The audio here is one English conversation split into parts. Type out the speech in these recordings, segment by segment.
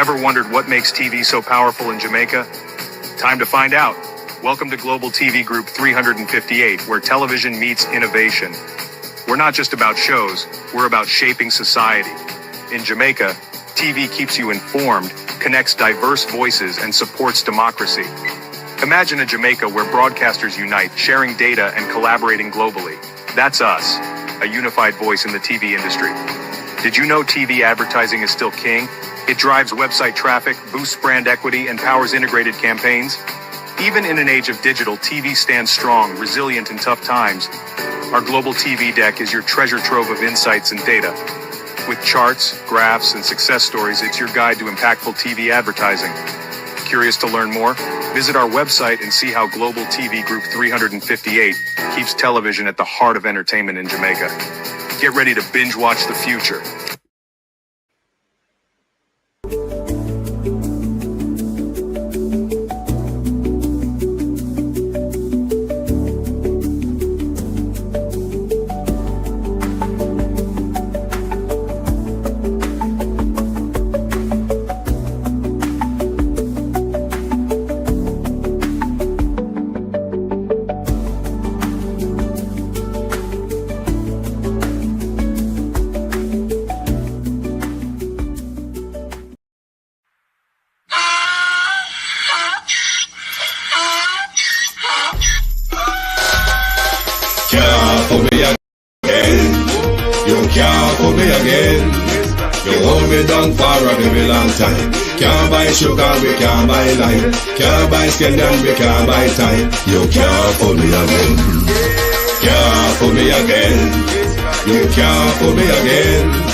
Ever wondered what makes TV so powerful in Jamaica? Time to find out. Welcome to Global TV Group 358, where television meets innovation. We're not just about shows, we're about shaping society. In Jamaica, TV keeps you informed, connects diverse voices, and supports democracy. Imagine a Jamaica where broadcasters unite, sharing data and collaborating globally. That's us, a unified voice in the TV industry. Did you know TV advertising is still king? It drives website traffic, boosts brand equity, and powers integrated campaigns. Even in an age of digital, TV stands strong, resilient in tough times. Our global TV deck is your treasure trove of insights and data. With charts, graphs, and success stories, it's your guide to impactful TV advertising. Curious to learn more? Visit our website and see how Global TV Group 358 keeps television at the heart of entertainment in Jamaica. Get ready to binge watch the future. Can't buy sugar, we can't buy lime. Can't buy scallion, we can't buy time. You can't fool me again. Can't fool me again. You can't fool me again.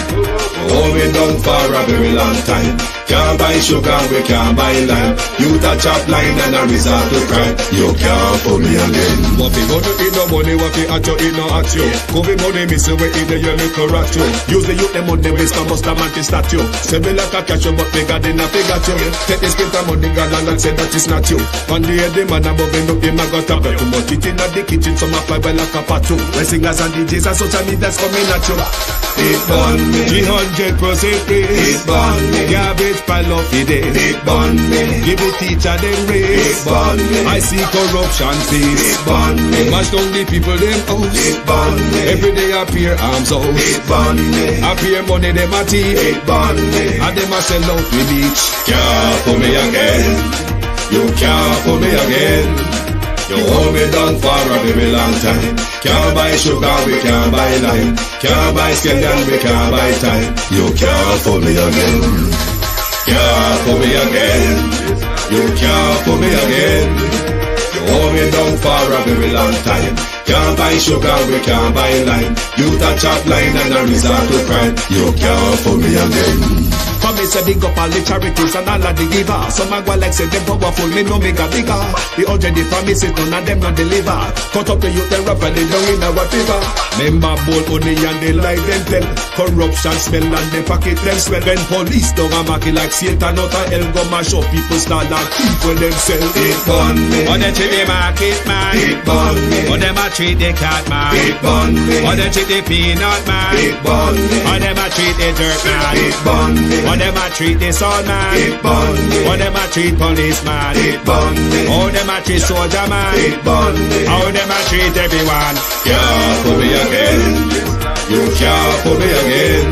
Hold me down for a very long time. Can't buy sugar, we can't buy lime. You touch up line and a resort to crime. You can't fool me again. What fi go to eat no money, what fi at you, eat no at you. Covid money, miss away in the your little rat you. Use the youth, the money, Mr. Buster Mantis statue. Say me like a catch you, but me got in a figure you. Take this bit of money, girl, and say that it's not you. On the head, the man above him, up him, I got a bed. Too much it in the kitchen, some a fly well like a patu. When singers and DJs and social media's coming at you. It burn me. 300% raise. It burn me. Garbage pile of the day. It burn me. Give the teacher them It raise. burn me. I see corruption face. It burn me. Mash down the people them house. It burn me. Every day appear arms out. It burn me. Appear money them a thief. It burn me. And them a sell out with each. Can't fool me again. You can't fool me again. You hold me down for a very long time. Can't buy sugar, we can't buy lime. Can't buy scallion, we can't buy time. You can't fool me again. Can't fool me again. You can't fool me again. You hold me down for a very long time. Can't buy sugar, we can't buy lime. You touch up line and a resort to crime. You can't fool me again. For me say big up all the charities and all of the giver. Some a go like say them powerful, me no make a bigger. The already promises, none of them not deliver. Cut up the youth, them rough and they down in our fever. Member bold money and they lie them tell. Corruption smell and they pocket them swell. When police don't a market like Satan out of hell, go mash up people start like thief when them sell. It burn me. Or they treat the market man. It burn me. Or them a treat the cat man. It burn me. Or they treat the peanut man. It burn me. Or them a treat the dirt man. It burn me. Or them a treat the sun man. It burn me. Or them a treat policeman. It burn me. Or them a treat soldier man. It burn me. Or them a treat everyone. Can't fool me again. You can't fool me again.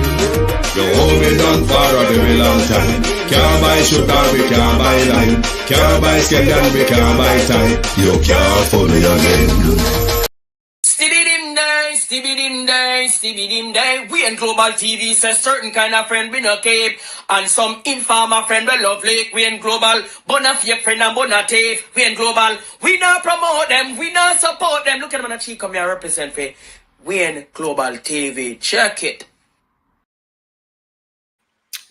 You hold me down for a very long time. Can't buy sugar, we can't buy lime. Can't buy scallion, we can't buy time. You can't fool me again. Stevie Dim Day. We in Global TV says certain kind of friend we no keep. And some informer friend we love like. We in Global, bona fake friend and bona tape. We in Global, we not promote them, we not support them. Look at them on the cheek, come here represent for. We in Global TV, check it.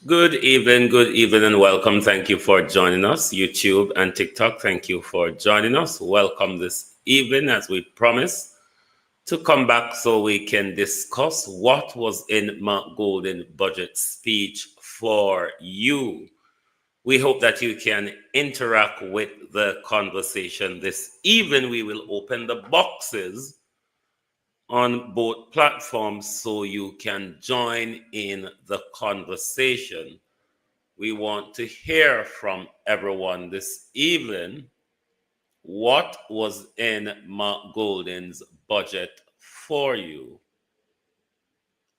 Good evening, and welcome. Thank you for joining us, YouTube and TikTok. Thank you for joining us. Welcome this evening, as we promised, to come back so we can discuss what was in Mark Golden budget speech for you. We hope that you can interact with the conversation this evening. We will open the boxes on both platforms so you can join in the conversation. We want to hear from everyone this evening. What was in Mark Golden's budget for you?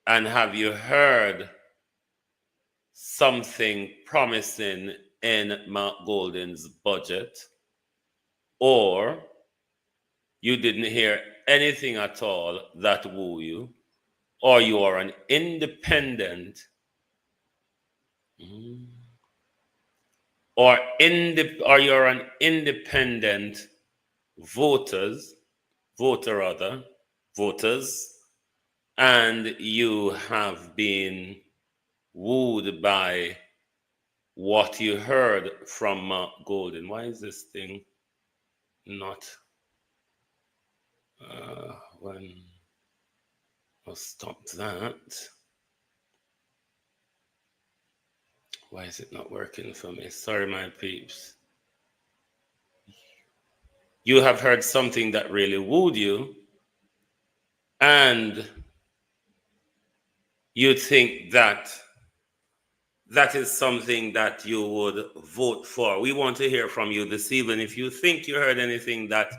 And have you heard something promising in Mark Golden's budget? Or you didn't hear anything at all that woo you? Or you are an independent or you're an independent voters, and you have been wooed by what you heard from Mark Golden. Why is this thing not when I'll stop that? Why is it not working for me? Sorry, my peeps. You have heard something that really wooed you, and you think that that is something that you would vote for. We want to hear from you this evening. If you think you heard anything that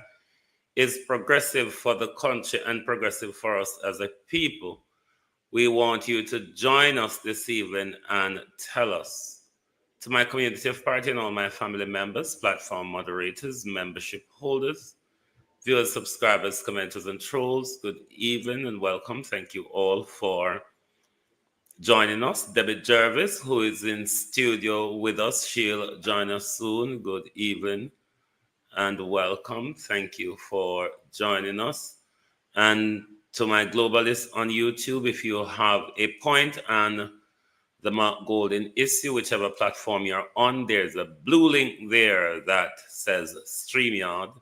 is progressive for the country and progressive for us as a people, we want you to join us this evening and tell us. To my community of party and all my family members, platform moderators, membership holders, viewers, subscribers, commenters, and trolls, good evening and welcome. Thank you all for joining us. Debbie Jervis, who is in studio with us, she'll join us soon. Good evening and welcome. Thank you for joining us. And to my globalists on YouTube, if you have a point and the Mark Golden issue, whichever platform you're on, there's a blue link there that says StreamYard.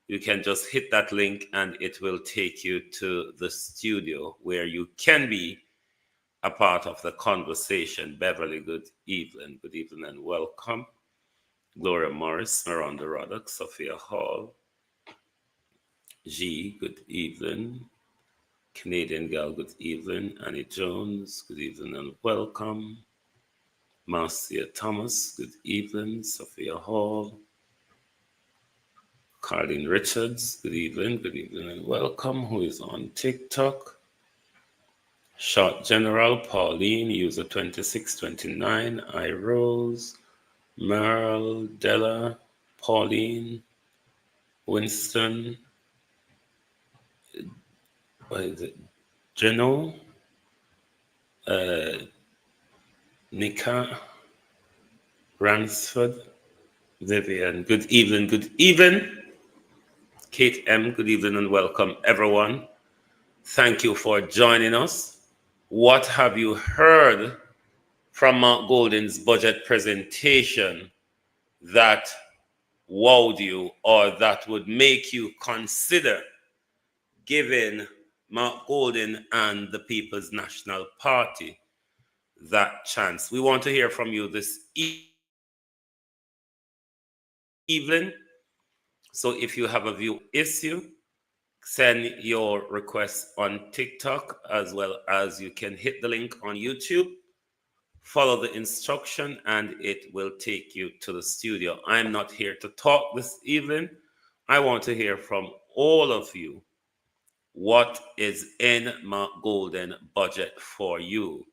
You can just hit that link and it will take you to the studio where you can be a part of the conversation. Beverly, good evening and welcome. Gloria Morris, Miranda Roddock, Sophia Hall. G, good evening. Canadian Gal, good evening. Annie Jones, good evening and welcome. Marcia Thomas, good evening. Sophia Hall. Carlene Richards, good evening and welcome. Who is on TikTok? Short General, Pauline, user 2629, I Rose, Merle, Della, Pauline, Winston, what is it? Geno, Nika, Ransford, Vivian, good evening. Kate M, good evening and welcome everyone. Thank you for joining us. What have you heard from Mark Golden's budget presentation that wowed you or that would make you consider giving Mark Golden and the People's National Party that chance? We want to hear from you this evening. So if you have a view issue, send your request on TikTok, as well as you can hit the link on YouTube, follow the instruction, and it will take you to the studio. I'm not here to talk this evening. I want to hear from all of you. What is in Mark Golden budget for you?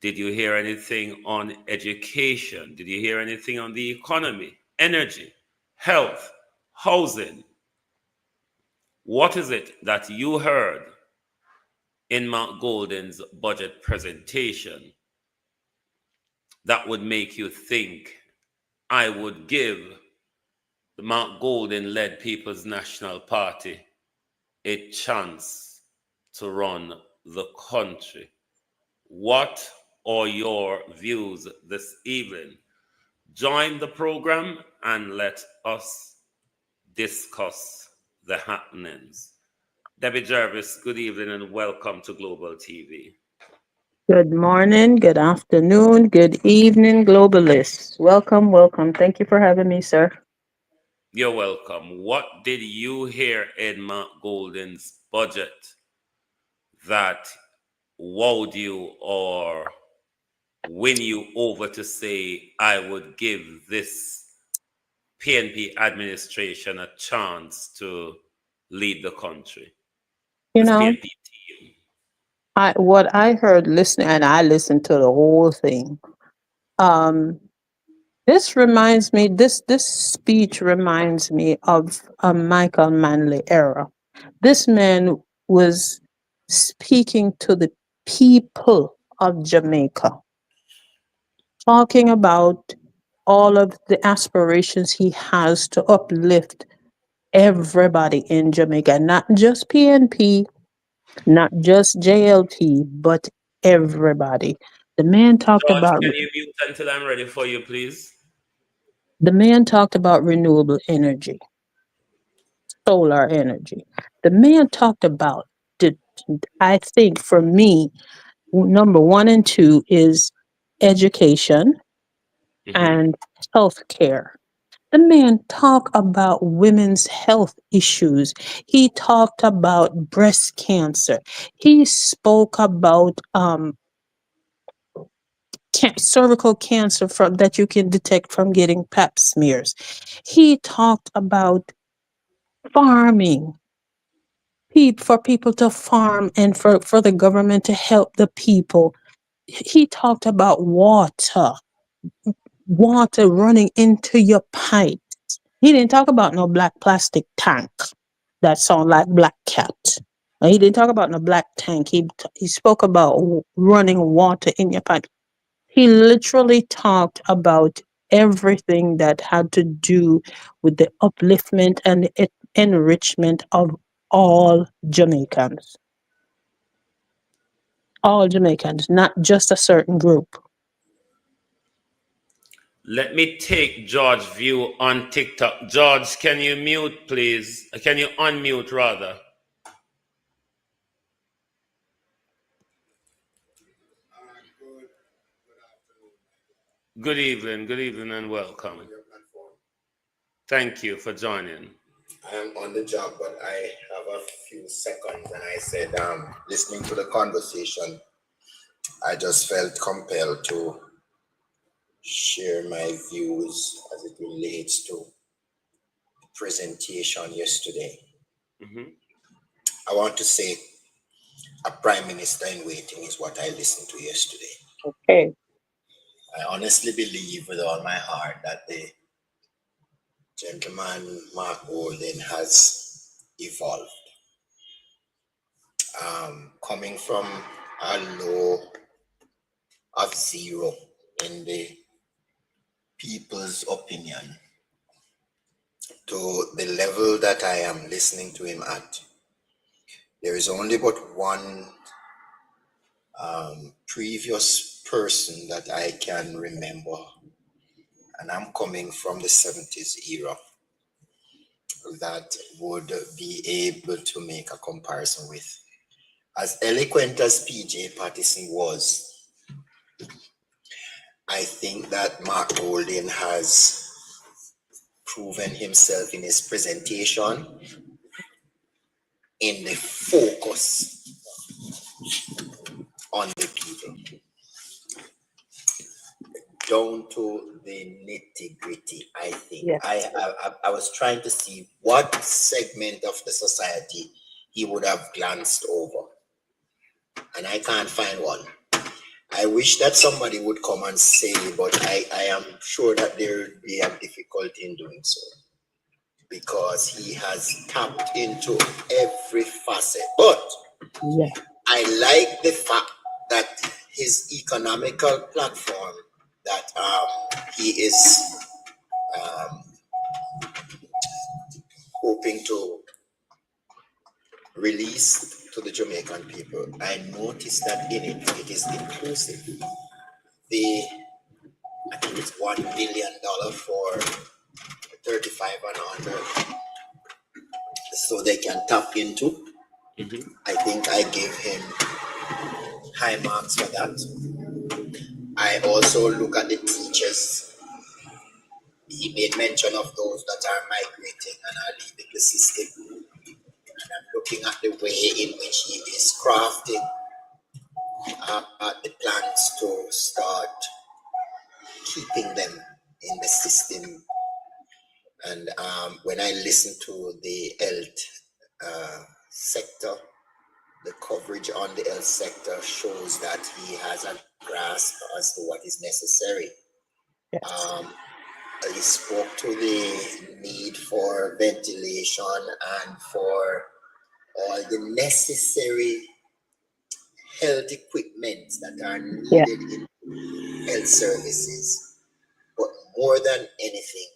Did you hear anything on education? Did you hear anything on the economy, energy, health, housing? What is it that you heard in Mark Golden's budget presentation that would make you think, I would give the Mark Golden-led People's National Party a chance to run the country? What are your views this evening? Join the program and let us discuss the happenings. Debbie Jervis, good evening and welcome to Global TV. Good morning, good afternoon, good evening, globalists. Welcome. Thank you for having me, sir. You're welcome. What did you hear in Mark Golden's budget that wowed you or win you over to say, I would give this PNP administration a chance to lead the country? You This know, PNP team. what I heard listening, and I listened to the whole thing. Um, this reminds me. This speech reminds me of a Michael Manley era. This man was speaking to the people of Jamaica, talking about all of the aspirations he has to uplift everybody in Jamaica, not just PNP, not just JLP, but everybody. The man talked George, about can you mute until I'm ready for you, please? renewable energy, solar energy. The man talked about the, I think for me, number one and two is education Mm-hmm. and healthcare. The man talked about women's health issues. He talked about breast cancer. He spoke about cervical cancer from that you can detect from getting pap smears. He talked about farming, for people to farm and for the government to help the people. He talked about water running into your pipe. He didn't talk about no black plastic tank that sound like black cat. He didn't talk about no black tank. He spoke about running water in your pipe. He literally talked about everything that had to do with the upliftment and the enrichment of all Jamaicans. All Jamaicans, not just a certain group. Let me take George's view on TikTok. George, can you mute, please? Can you unmute, rather? Good evening, and welcome. Thank you for joining. I'm on the job, but I have a few seconds, and I said, listening to the conversation, I just felt compelled to share my views as it relates to the presentation yesterday. Mm-hmm. I want to say a prime minister in waiting is what I listened to yesterday. Okay. I honestly believe with all my heart that the gentleman Mark Golden has evolved. Coming from a low of zero in the people's opinion to the level that I am listening to him at, there is only but one previous person that I can remember, and I'm coming from the 70s era, that would be able to make a comparison with. As eloquent as PJ Patterson was, I think that Mark Golden has proven himself in his presentation, in the focus on the people, down to the nitty gritty. I think Yes. I was trying to see what segment of the society he would have glanced over, and I can't find one. I wish that somebody would come and say, but I am sure that there would be a difficulty in doing so, because he has tapped into every facet. But Yes. I like the fact that his economical platform that he is hoping to release to the Jamaican people. I noticed that in it is inclusive. I think it's $1 billion for 35 and under, so they can tap into. Mm-hmm. I think I gave him high marks for that. I also look at the teachers. He made mention of those that are migrating and are leaving the system. And I'm looking at the way in which he is crafting the plans to start keeping them in the system. And when I listen to the health sector, the coverage on the health sector shows that he has a grasp as to what is necessary. Yes. He spoke to the need for ventilation and for all the necessary health equipment that are Yeah. needed in health services. But more than anything,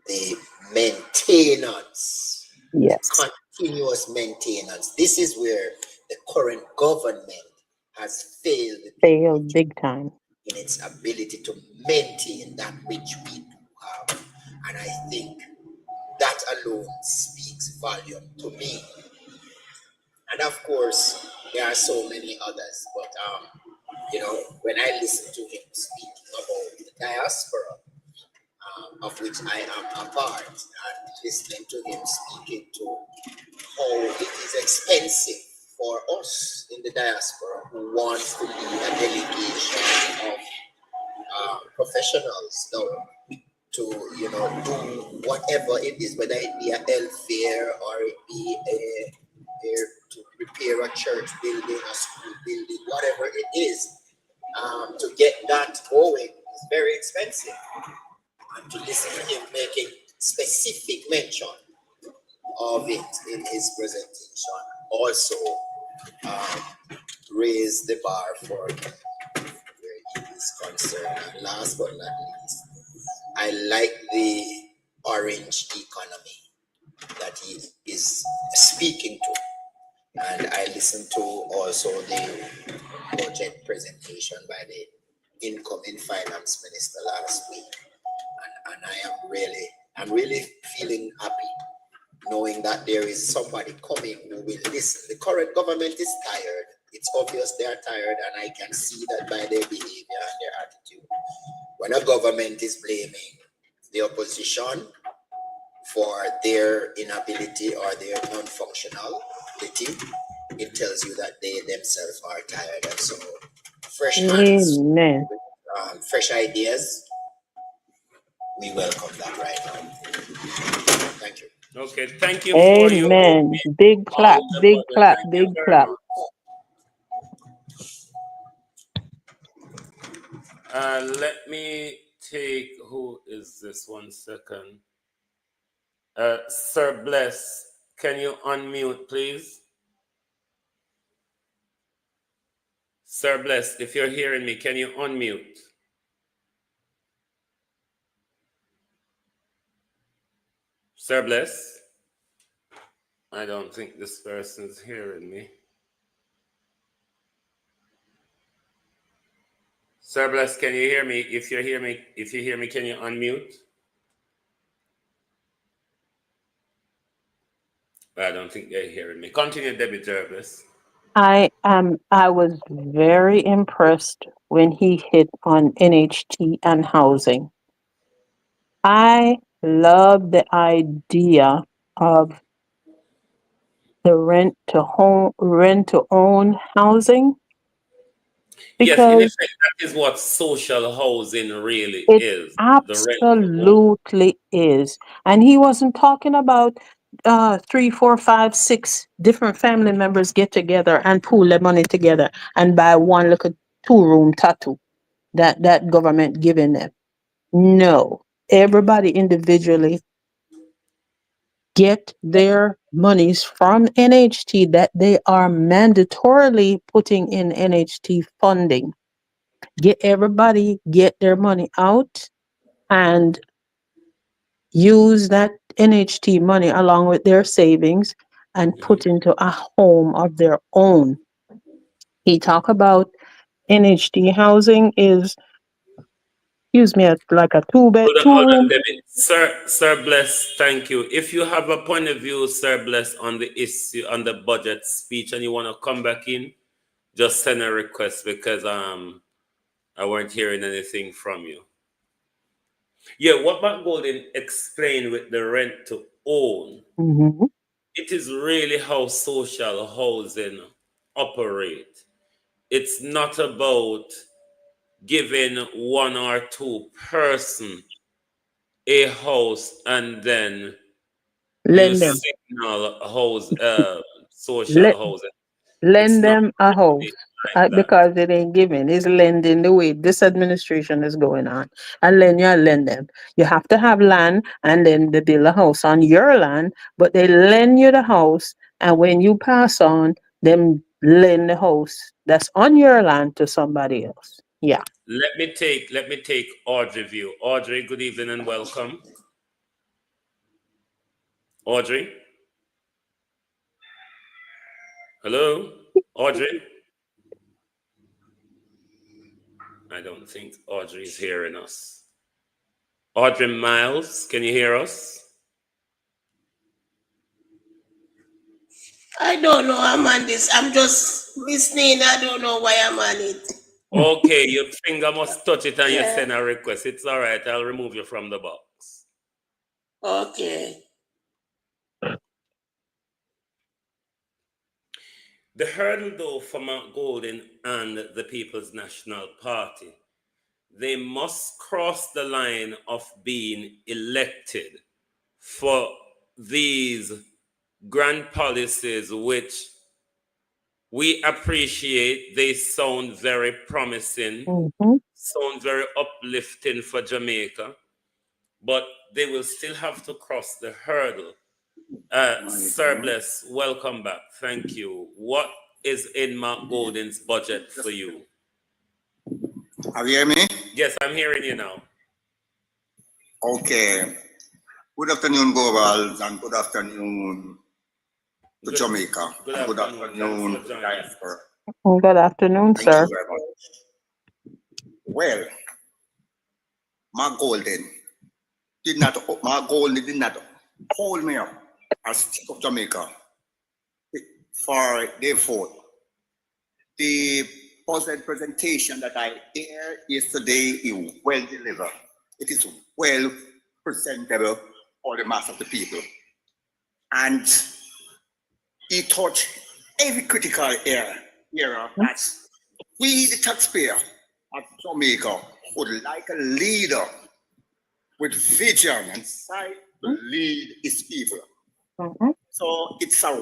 the maintenance, the Yes. continuous maintenance. This is where the current government has failed Failed big time. in its ability to maintain that which we do have. And I think that alone speaks volume to me. And of course, there are so many others. But when I listen to him speaking about the diaspora, of which I am a part, and listening to him speaking to how it is expensive for us in the diaspora who wants to lead a delegation of professionals now to do whatever it is, whether it be a health fair or it be to repair a church building, a school building, whatever it is, to get that going is very expensive. And to listen to him making specific mention of it in his presentation also raised the bar for me where he is concerned. And last but not least, I like the orange economy that he is speaking to. And I listened to also the budget presentation by the incoming finance minister last week. And I'm really feeling happy knowing that there is somebody coming who will listen. The current government is tired. It's obvious they are tired, and I can see that by their behavior and their attitude. When a government is blaming the opposition for their inability or their non-functionality, it tells you that they themselves are tired. And so fresh hands, Amen. fresh ideas, we welcome that right now. Thank you. Okay, thank you for your Amen. Big on clap, the big budget. clap, Thank you big very clap. much. Let me take, who is this? 1 second. Sir Bless, can you unmute, please? Sir Bless, if you're hearing me, can you unmute? Sir Bless? I don't think this person's hearing me. Sir Bless, can you hear me? If you hear me, can you unmute? I don't think they're hearing me. Continue, Debbie Jervis. I was very impressed when he hit on NHT and housing. I love the idea of the rent to own housing Yes, in because effect, that is what social housing really it is. The rent to own. absolutely is. And he wasn't talking about three, four, five, six different family members get together and pool their money together and buy one little 2-room tattoo that government giving them. No, everybody individually get their monies from NHT that they are mandatorily putting in NHT funding. Get their money out and use that NHT money along with their savings and put into a home of their own. He talk about NHT housing is, excuse me, like a two Hold on, room. David. Sir Bless, thank you. If you have a point of view, Sir Bless, on the issue, on the budget speech, and you want to come back in, just send a request because I weren't hearing anything from you. Yeah, what Matt Golden explained with the rent to own, it is really how social housing operate. it's not about giving one or two person a house and then you Lend them. signal house, social Let housing. It's lend not them a house really like that. because it ain't giving. It's lending the way this administration is going on. And then you lend them. You have to have land and then they build a house on your land, but they lend you the house. And when you pass on, them lend the house that's on your land to somebody else. Yeah. Let me take Audrey view. Audrey, good evening and welcome. Audrey, hello, Audrey. I don't think Audrey is hearing us. Audrey Miles, can you hear us? I don't know. I'm on this. I'm just listening. I don't know why I'm on it. Okay, your finger must touch it and you Yeah. send a request. It's all right. I'll remove you from the box. Okay. The hurdle, though, for Mount Golden and the People's National Party, they must cross the line of being elected for these grand policies, which we appreciate. They sound very promising, Mm-hmm. sound very uplifting for Jamaica, but they will still have to cross the hurdle. Sir Bless, welcome back. Thank you. What is in Mark Golden's budget for you? Have you heard me? Yes, I'm hearing you now. Okay. Good afternoon, Global, and good afternoon to Jamaica. Good And good afternoon. afternoon Thanks to for the joining. diaspora. Good afternoon, Thank sir. you very much. Well, Mark Golden did not hold me up as Chief of Jamaica for their vote. The positive presentation that I aired yesterday is well delivered. It is well presentable for the mass of the people. And he touched every critical area that we, the taxpayer of Jamaica, would like a leader with vision and sight to lead his people. Mm-hmm. So it's a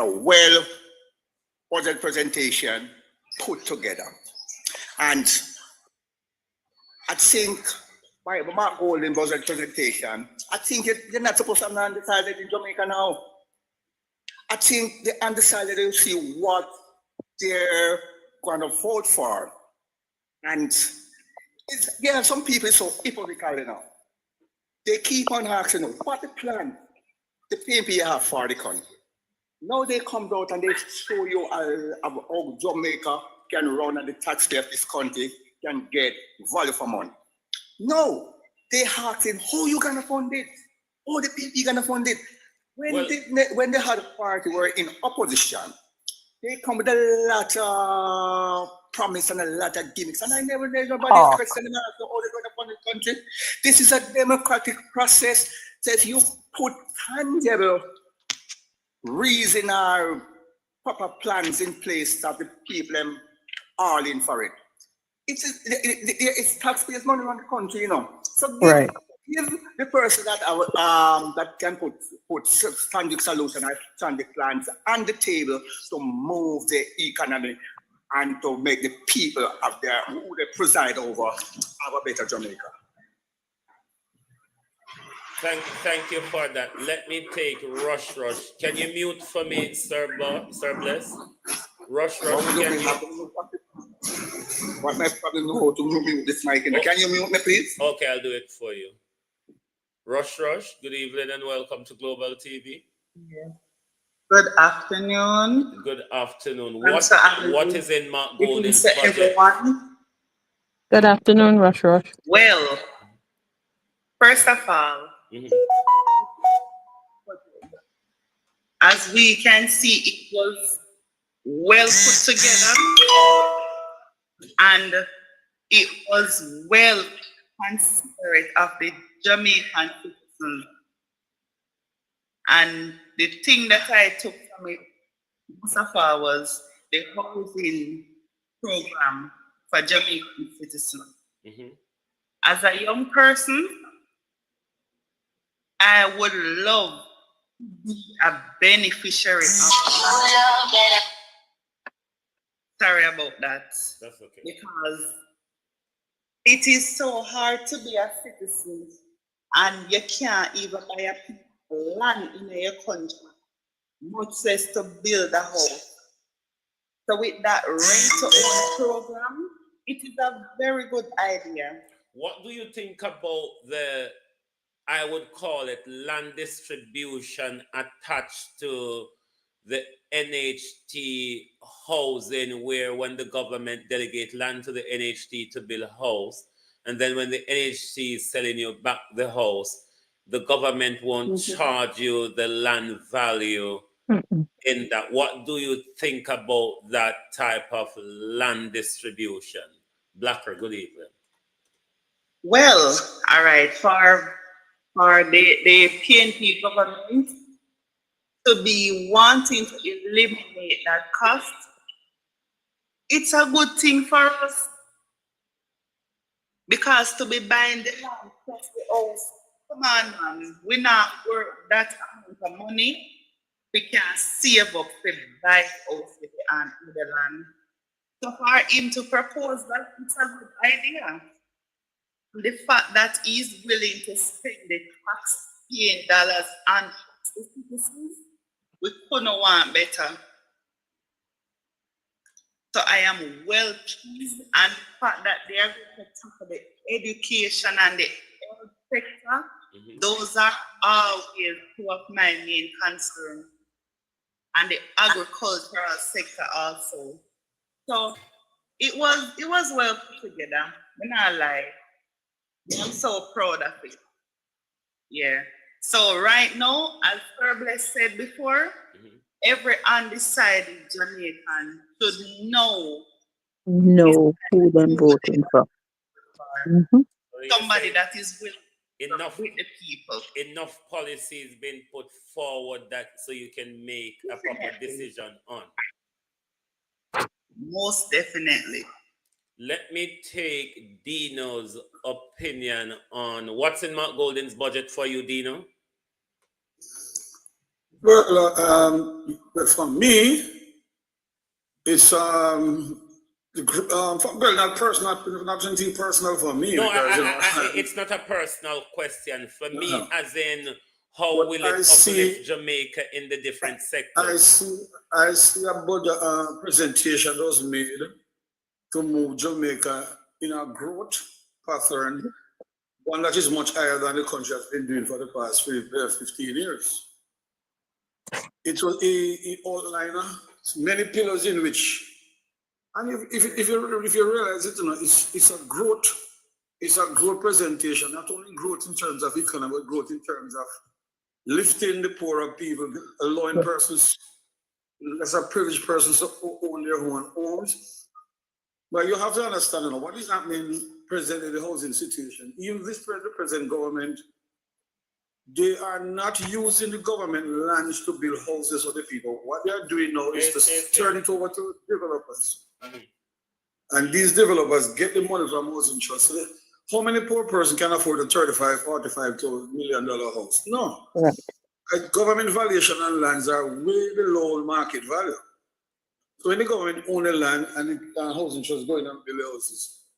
well budget presentation put together. And I think by Mark Golden budget presentation, I think you're not supposed to have undecided in Jamaica now. I think the undecided will see what they're going to vote for. And some people so hypocritical now. They keep on asking, what the plan the PNP have for the country? Now they come out and they show you how Jamaica can run and the taxpayer of this country can get value for money. No, they asking, how you gonna fund it? How the PNP gonna fund it? When they had a party were in opposition, they come with a lot of promise and a lot of gimmicks. And I never heard nobody question them how they're going to fund the country. This is a democratic process. Says you put tangible reason or proper plans in place that the people all in for it. It's taxpayers' money on the country, you know. So give the person that that can put standing solution and standing plans on the table to move the economy and to make the people of who they preside over have a better Jamaica. Thank you for that. Let me take Rush. Can you mute for me, Sir Bless? Rush, can you? What my problem know how to mute this mic? Can you mute me, please? Okay, I'll do it for you. Rush, good evening and welcome to Global TV. Yeah. Good afternoon. Good afternoon. What is in Mark Golden's budget? Everyone. Good afternoon, Rush. Well, first of all, as we can see, it was well put together and it was well considerate of the Jamaican citizens. And the thing that I took from it most of all was the housing program for Jamaican citizens. As a young person, I would love to be a beneficiary of that. Sorry about that. That's okay. Because it is so hard to be a citizen and you can't even buy a piece of land in your country, much less to build a house. So with that rent-to-own program, it is a very good idea. What do you think about the, I would call it, land distribution attached to the NHT housing, where when the government delegate land to the NHT to build a house, and then when the NHT is selling you back the house, the government won't charge you the land value in that. What do you think about that type of land distribution? Blacker, good evening. Well, all right, for the PNP government to be wanting to eliminate that cost, it's a good thing for us. Because to be buying the land plus the house, come on, man, we not worth that amount of money. We can save up to buy house with the land. So for him to propose that, it's a good idea. The fact that he's willing to spend the tax-paying dollars on the citizens, we couldn't want better. So I am well pleased, and the fact that they are going to tackle the education and the health sector, those are always two of my main concerns. And the agricultural sector also. So it was well put together. I'm not lie. I'm so proud of it. Yeah. So right now, as Ferbless said before, every undecided Jamaican should know who them voting for. Somebody that is willing enough with the people. Enough policies being put forward that so you can make a proper decision on. Most definitely. Let me take Dino's opinion on what's in Mark Golden's budget for you, Dino. Well, for me, it's well, not personal, not anything personal for me. No, because, it's not a personal question for me, as in how will it uplift Jamaica in the different sectors? I see a budget presentation that was made to move Jamaica in a growth pattern, one that is much higher than the country has been doing for the past 15 years. It was a outline, many pillars in which, and if you realize it, it's a growth presentation, not only growth in terms of economy, but growth in terms of lifting the poorer people, allowing persons, lesser privileged persons to own their own homes. But you have to understand, what is happening present in the housing situation. Even this present government, they are not using the government lands to build houses for the people. What they are doing now is to turn it over to developers. And these developers get the money from housing trust. So how many poor person can afford a $35, $45 million house? No. Right. Government valuation on lands are way below market value. So when the government own the land and the housing trust going and build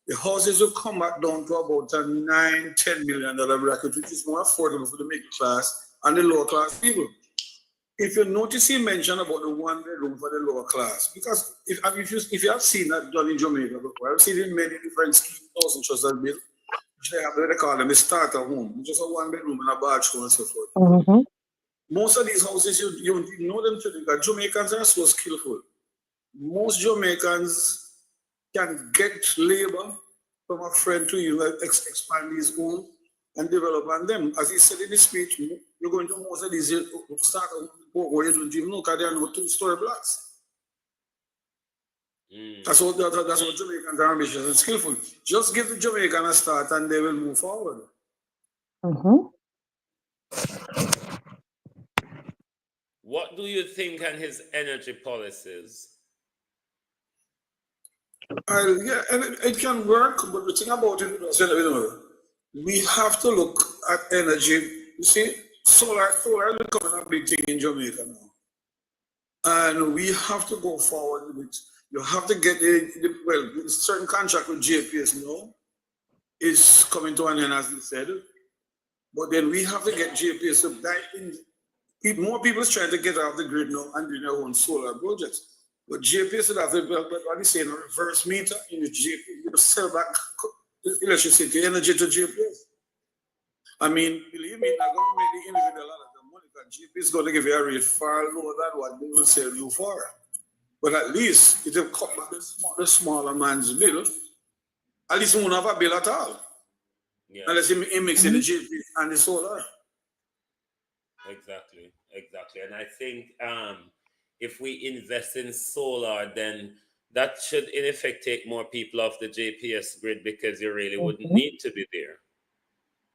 the houses will come back down to about a $9-10 million bracket, which is more affordable for the middle class and the lower class people. If you notice, he mentioned about the 1 bedroom for the lower class, because if you have seen that done in Jamaica before, I've seen it in many different housing trusts that built, which they have what they call them a starter home, just a 1 bedroom and a bathroom and so forth. Most of these houses, you know them today, because Jamaicans are so skillful. Most Jamaicans can get labor from a friend to you, expand his own and develop on them. As he said in his speech, you're going to most of these start where you don't even know, because they are no 2-story blocks. That's what Jamaicans are ambitious and skillful. Just give the Jamaican a start and they will move forward. What do you think on his energy policies? Yeah, and it can work, but the thing about it, we have to look at energy. You see, solar is becoming a big thing in Jamaica now. And we have to go forward with it. You have to get a certain contract with JPS now is coming to an end, as they said. But then we have to get JPS to dive in. More people are trying to get off the grid now and do their own solar projects. But JPS would have to build, what they say, a reverse meter in the JPS, you sell back electricity, energy to JPS. I mean, believe me, they're going to make the individual a lot of the money because JPS is going to give you a rate far lower than what they will sell you for. But at least it will cut back the smaller man's bill. At least he won't have a bill at all. Yeah. Unless he mix in the JPS and the solar. Exactly. And I think if we invest in solar, then that should in effect take more people off the JPS grid because you really wouldn't need to be there.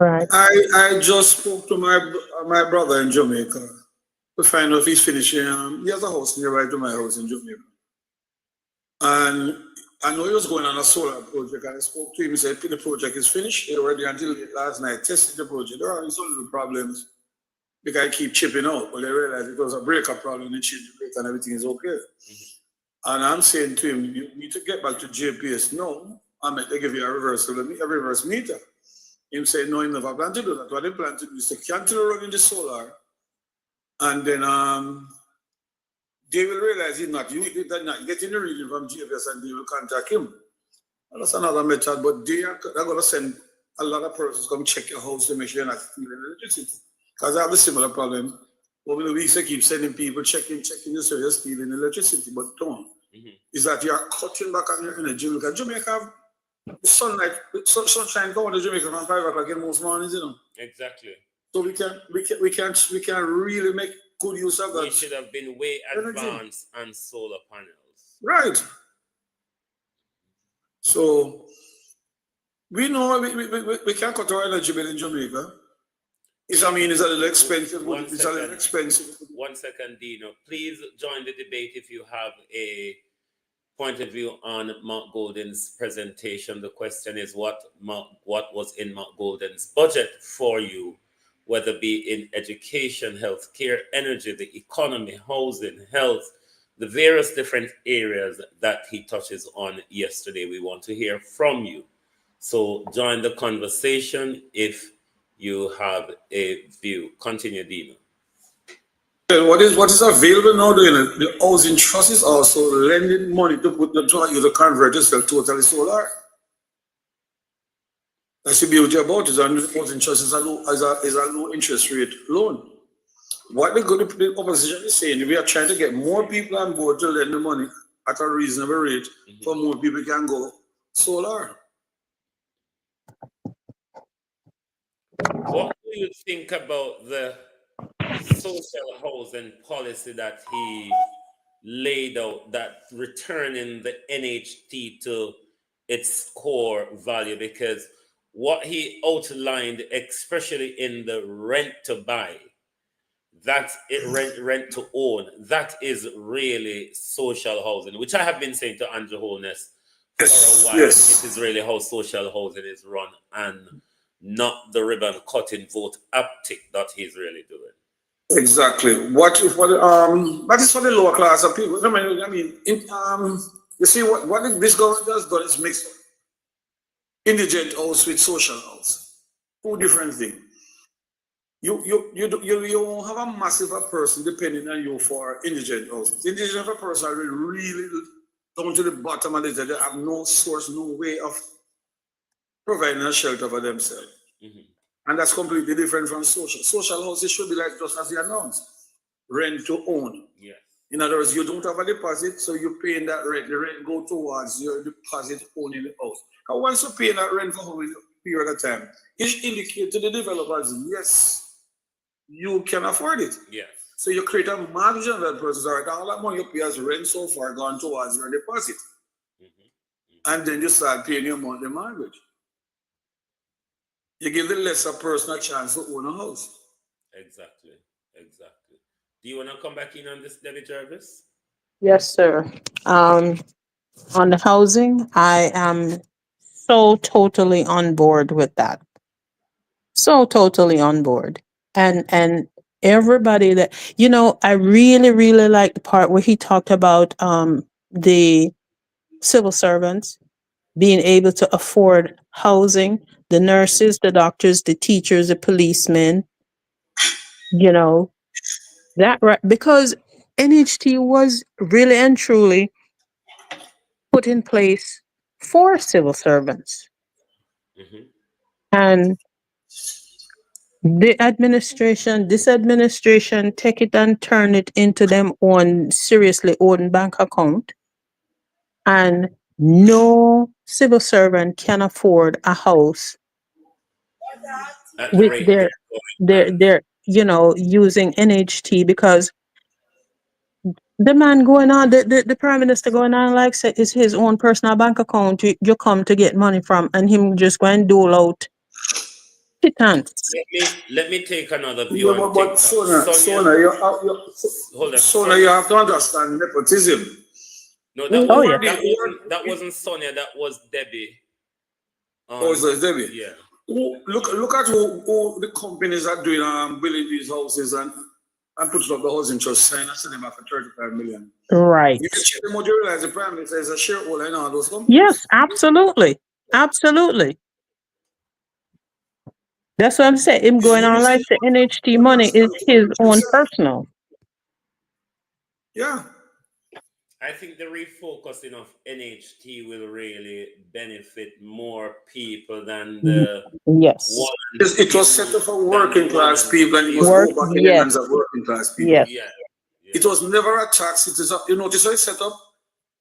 Right. I just spoke to my brother in Jamaica to find out if he's finishing. He has a house nearby to my house in Jamaica. And I know he was going on a solar project, and I spoke to him. He said the project is finished. He already until last night tested the project. There are some little problems because I keep chipping out, but I realized it was a breaker problem. They changed the break and everything is okay. And I'm saying to him, you need to get back to JPS. No, I meant they give you a reverse meter. Him said, no, he never plan to do that. What they plan to do is to cancel running the solar, and then they will realize they're not getting the reading from JPS, and they will contact him. And that's another method, but they're going to send a lot of persons come check your house to make sure you're not stealing electricity. Because I have a similar problem. Over the weeks, I keep sending people checking you, so you're stealing electricity, but don't. Is that you're cutting back on your energy. Because Jamaica have sunshine going to Jamaica from 5 o'clock in most mornings, you know. Exactly. So we can really make good use of that. We should have been way advanced on solar panels. Right. So we know we can cut our energy bill in Jamaica. It's a little expensive. It's a little expensive. 1 second, Dino. Please join the debate if you have a point of view on Mark Golden's presentation. The question is what was in Mark Golden's budget for you, whether it be in education, healthcare, energy, the economy, housing, health, the various different areas that he touches on yesterday. We want to hear from you. So join the conversation if you have a view. Continue, Dino. What is available now doing it? The housing trust is also lending money to use the convert yourself totally solar. That's the beauty about it. And the housing trust is a low interest rate loan. What the opposition is saying, we are trying to get more people on board to lend the money at a reasonable rate for more people can go solar. What do you think about the social housing policy that he laid out, that returning the NHT to its core value? Because what he outlined, especially in the rent to buy, that's it, rent to own, that is really social housing, which I have been saying to Andrew Holness for a while. It is really how social housing is run, and not the ribbon cutting vote optic that he's really doing. Exactly. That is for the lower class of people. You see what this government has done is mix indigent house with social house. Two different things. You won't have a massive person depending on you for indigent houses. Indigent person are really down to the bottom of it. They have no source, no way of providing a shelter for themselves. And that's completely different from social. Social houses should be like just as you announced, rent to own. Yes. In other words, you don't have a deposit, so you're paying that rent. The rent go towards your deposit owning the house. And once you pay that rent for a period of time, it indicates to the developers, yes, you can afford it. Yes. So you create a margin of that person. All right, all that money you pay as rent so far gone towards your deposit. And then you start paying your monthly mortgage. You give the lesser person a chance to own a house. Exactly. Do you want to come back in on this, Debbie Jervis? Yes, sir. On the housing, I am so totally on board with that. So totally on board. And everybody that I really, really like the part where he talked about the civil servants being able to afford housing, the nurses, the doctors, the teachers, the policemen, you know, that right because NHT was really and truly put in place for civil servants. Mm-hmm. And this administration take it and turn it into them own seriously own bank account. And no civil servant can afford a house At the with rate their they're going. using NHT because the man going on the prime minister going on like say it's his own personal bank account you come to get money from and him just go and dole out pittance. Let me take another view Yeah, on but TikTok. Sonia, hold on. Sona, you have to understand nepotism. No, Oh yeah. that wasn't Sonia. That was Debbie. Oh, so Debbie. Yeah. Look at who the companies are doing building these houses and putting up the housing trust sign and selling them for 35 million. Right. You can check them out, you realize the prime minister is a shareholder in all those companies. Yes, absolutely. Absolutely. That's what I'm saying. Him going on like the NHT money is his own personal. Yeah. I think the refocusing of NHT will really benefit more people than the Yes. one. It was set up for working class people and it was Work, over in the hands of working class people. Yes. Yeah. It was never a tax. It is you notice how it's set up?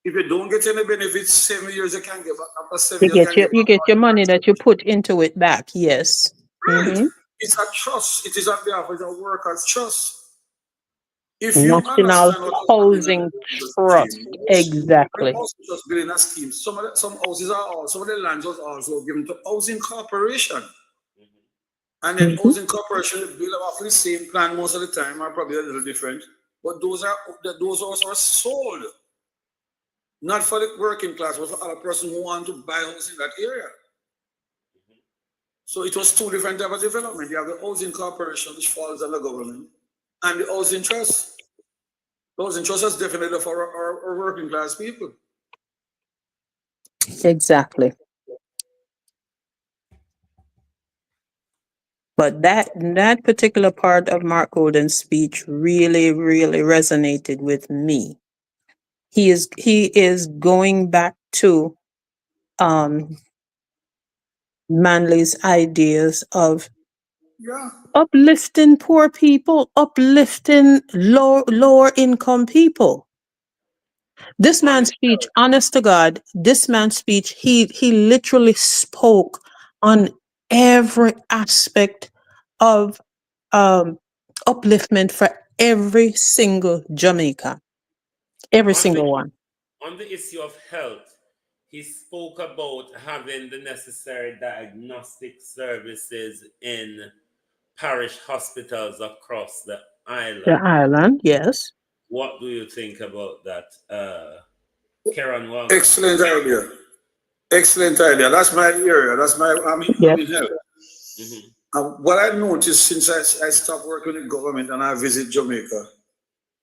If you don't get any benefits, 7 years you can't get back. After 7 You years, get your you get your money that you put into it back. Yes. Right. Mm-hmm. It's a trust. It is on behalf of the workers' trust. If you National understand what Housing Trust. Exactly. also just building a scheme. Some houses are also some of the lands was also given to housing corporation. And then Mhm. housing corporation build up the same plan most of the time, are probably a little different. But those houses are sold. Not for the working class, but for other person who want to buy house in that area. So it was two different types of development. You have the housing corporation, which falls under government, and the housing trust. The housing trust is definitely for our working class people. Exactly. But that particular part of Mark Golden's speech really, really resonated with me. He is going back to um Manley's ideas of Yeah. uplifting poor people, uplifting lower income people. This man's speech, honest to God, this man's speech, he literally spoke on every aspect of upliftment for every single Jamaica. Every single one. On the issue of health, he spoke about having the necessary diagnostic services in parish hospitals across the The island. island, yes. What do you think about that, Karen Walker? Excellent idea. Excellent idea. That's my area. That's my I'm in health. What I've noticed since I stopped working in government and I visit Jamaica,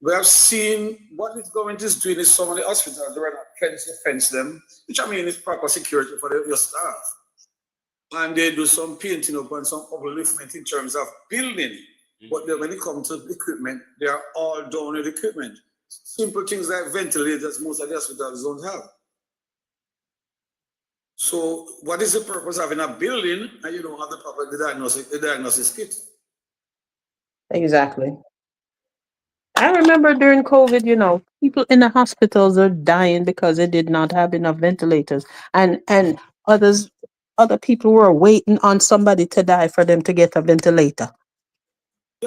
we have seen what the government is doing is some of the hospitals, they are not fence them, which I mean is proper security for your staff. And they do some painting up and some upliftment in terms of building. But then when it comes to equipment, they are all down with equipment. Simple things like ventilators, most of the hospitals don't have. So what is the purpose of having a building and you don't have the proper diagnosis kit? Exactly. I remember during COVID, people in the hospitals are dying because they did not have enough ventilators, and other people were waiting on somebody to die for them to get a ventilator.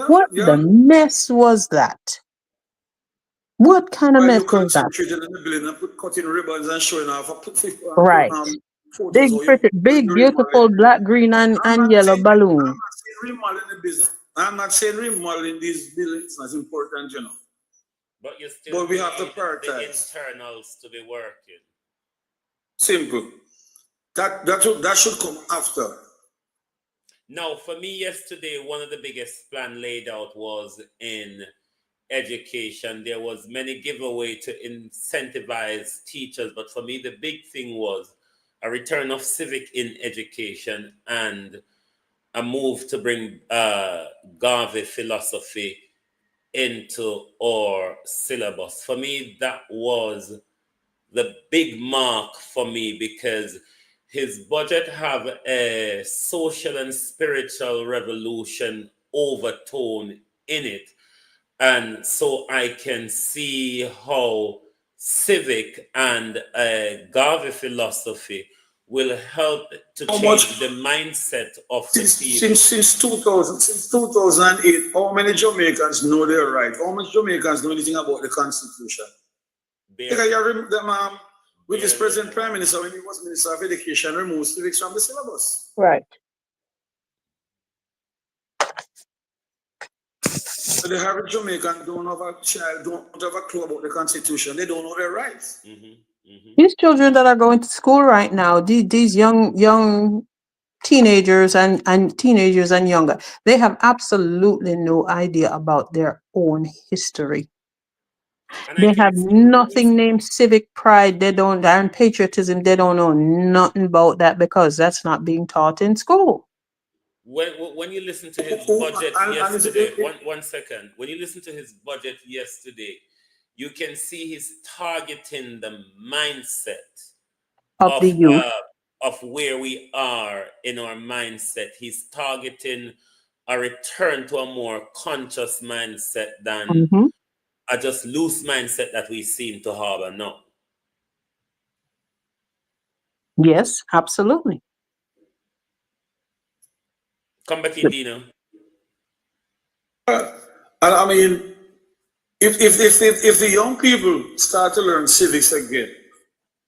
What the mess was that? What kind of mess You was that? concentrated in the building and put cutting ribbons and showing off Right. photos. Big, pretty, big, beautiful black, green, and yellow balloon. Remodeling the business. I'm not saying remodeling these buildings is not important, you know. But you still But we have to need prioritize. the internals to be working. Simple. That should come after. Now, for me yesterday, one of the biggest plan laid out was in education. There was many giveaway to incentivize teachers, but for me, the big thing was a return of civic in education and a move to bring Garvey philosophy into our syllabus. For me, that was the big mark for me because his budget have a social and spiritual revolution overtone in it. And so I can see how civic and Garvey philosophy will help to change the mindset of the people. Since 2008, how many Jamaicans know their right? How many Jamaicans know anything about the Constitution? Because you remember with his present Prime Minister, when he was Minister of Education, removed civics from the syllabus. Right. So the average Jamaican don't have a child, don't have a clue about the Constitution. They don't know their rights. These children that are going to school right now, these young teenagers and teenagers and younger, they have absolutely no idea about their own history. They have nothing named civic pride. They don't, and patriotism. They don't know nothing about that because that's not being taught in school. When you listen to his budget yesterday, one second. When you listen to his budget yesterday, you can see he's targeting the mindset of the youth. Of where we are in our mindset. He's targeting a return to a more conscious mindset than a just loose mindset that we seem to harbor now. Yes, absolutely. Come back in, Dino. I mean, if the young people start to learn civics again,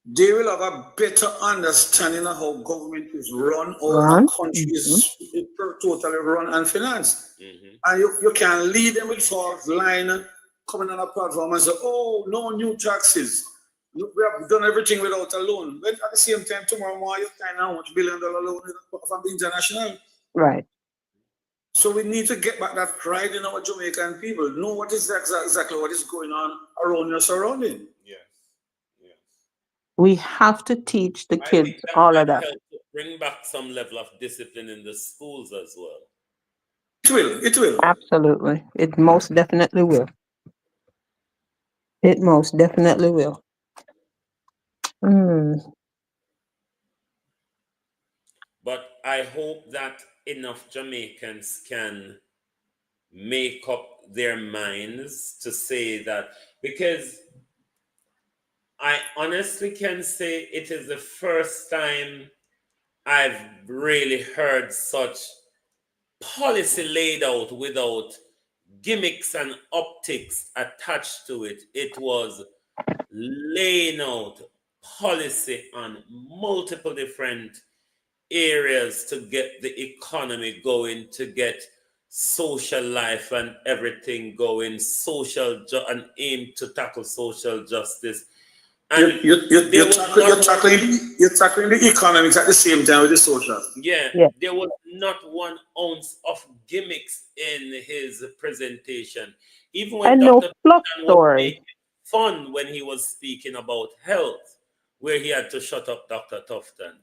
they will have a better understanding of how government is run or a country is totally run and financed. And you can lead them with false line coming on a platform and say, oh, no new taxes. We have done everything without a loan. But at the same time, tomorrow morning, you find out how much $1 billion loan from the international. Right. So we need to get back that pride in our Jamaican people. Know what is exactly what is going on around your surrounding. Yes. We have to teach the kids all of that. Help to bring back some level of discipline in the schools as well. It will. Absolutely. It most definitely will. It most definitely will. But I hope that enough Jamaicans can make up their minds to say that, because I honestly can say it is the first time I've really heard such policy laid out without gimmicks and optics attached to it. It was laying out policy on multiple different areas to get the economy going, to get social life and everything going, and aim to tackle social justice. And you're tackling the economics at the same time with the social. Yeah, there was not 1 ounce of gimmicks in his presentation. Even when Dr. Tufton was making fun when he was speaking about health, where he had to shut up Dr. Tufton.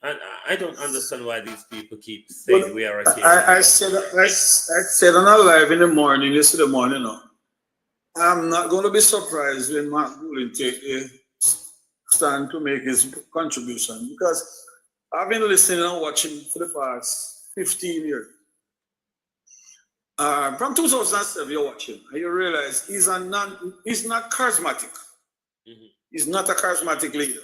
And I don't understand why these people keep saying we are a case. I said on a live in the morning, yesterday morning, I'm not going to be surprised when Mark Goulin take a stand to make his contribution, because I've been listening and watching for the past 15 years. From 2007, you're watching, and you realize he's not charismatic. He's not a charismatic leader.